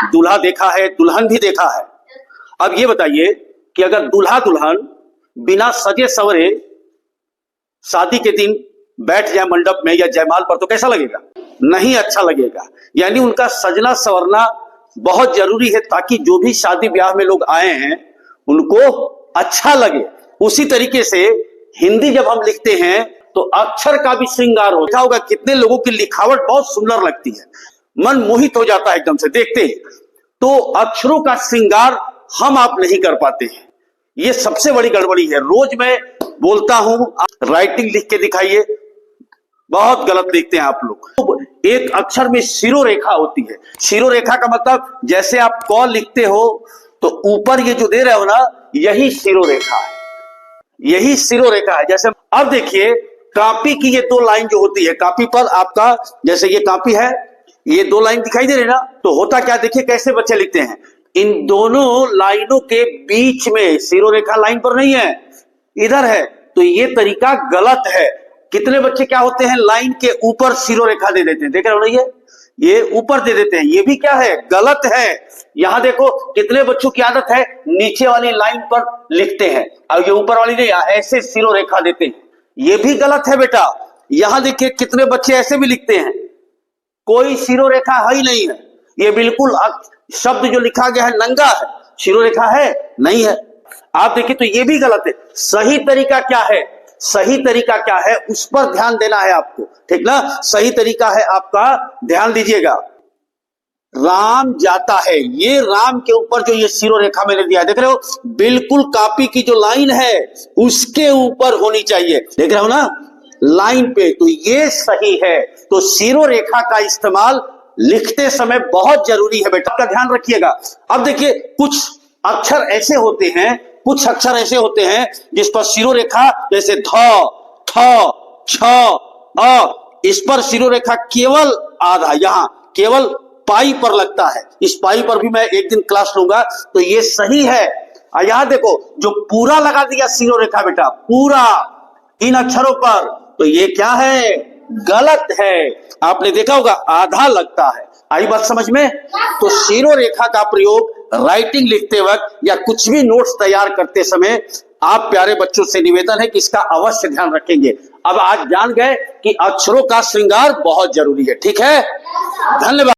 दूल्हा देखा है, दुल्हन भी देखा है। अब ये बताइए कि अगर दूल्हा दुल्हन बिना सजे सवरे शादी के दिन बैठ जाए मंडप में या जयमाल पर, तो कैसा लगेगा? नहीं अच्छा लगेगा। यानी उनका सजना संवरना बहुत जरूरी है, ताकि जो भी शादी ब्याह में लोग आए हैं उनको अच्छा लगे। उसी तरीके से हिंदी जब हम लिखते हैं तो अक्षर का भी श्रृंगार होता होगा। कितने लोगों की लिखावट बहुत सुंदर लगती है, मन मोहित हो जाता है एकदम से देखते ही। तो अक्षरों का श्रृंगार हम आप नहीं कर पाते हैं, ये सबसे बड़ी गड़बड़ी है। रोज मैं बोलता हूं राइटिंग लिख के दिखाइए, बहुत गलत लिखते हैं आप लोग। एक अक्षर में शिरोरेखा होती है। शिरोरेखा का मतलब जैसे आप क लिखते हो तो ऊपर ये जो दे रहे हो ना, यही शिरोरेखा है, यही शिरोरेखा है। जैसे अब देखिए कॉपी की ये दो लाइन जो होती है, कॉपी पर आपका जैसे ये कॉपी है, ये दो लाइन दिखाई दे रही ना, तो होता क्या, देखिए कैसे बच्चे लिखते हैं। इन दोनों लाइनों के बीच में शिरोरेखा लाइन पर नहीं है, इधर है। तो ये तरीका गलत है। कितने बच्चे क्या होते हैं, लाइन के ऊपर शिरोरेखा दे देते हैं, देख रहे हो ना, ये ऊपर दे देते हैं, ये भी क्या है, गलत है। यहां देखो कितने बच्चों की आदत है नीचे वाली लाइन पर लिखते हैं, और ये ऊपर वाली नहीं, ऐसे शिरोरेखा देते हैं, ये भी गलत है बेटा। यहां देखिए कितने बच्चे ऐसे भी लिखते हैं, कोई शिरोरेखा है ही नहीं है, ये बिल्कुल शब्द जो लिखा गया है नंगा है, शिरोरेखा है नहीं है। आप देखिए तो ये भी गलत है। सही तरीका क्या है, सही तरीका क्या है उस पर ध्यान देना है आपको, ठीक ना। सही तरीका है आपका, ध्यान दीजिएगा, राम जाता है, ये राम के ऊपर जो ये शिरोरेखा मैंने दिया देख रहे हो, बिल्कुल कॉपी की जो लाइन है उसके ऊपर होनी चाहिए, देख रहे हो ना, लाइन पे, तो ये सही है। तो शिरोरेखा का इस्तेमाल लिखते समय बहुत जरूरी है बेटा, आपका ध्यान रखिएगा। अब देखिए कुछ अक्षर ऐसे होते हैं, कुछ अक्षर ऐसे होते हैं जिस पर शिरोरेखा, जैसे ध, थ, छ, अ, इस पर शिरोरेखा केवल आधा, यहां केवल पाई पर लगता है। इस पाई पर भी मैं एक दिन क्लास लूंगा, तो ये सही है। यहां देखो जो पूरा लगा दिया शिरोरेखा बेटा, पूरा इन अक्षरों पर, तो ये क्या है, गलत है। आपने देखा होगा आधा लगता है। आई बात समझ में? तो शिरोरेखा का प्रयोग राइटिंग लिखते वक्त या कुछ भी नोट्स तैयार करते समय आप प्यारे बच्चों से निवेदन है कि इसका अवश्य ध्यान रखेंगे। अब आज जान गए कि अक्षरों का श्रृंगार बहुत जरूरी है, ठीक है। धन्यवाद।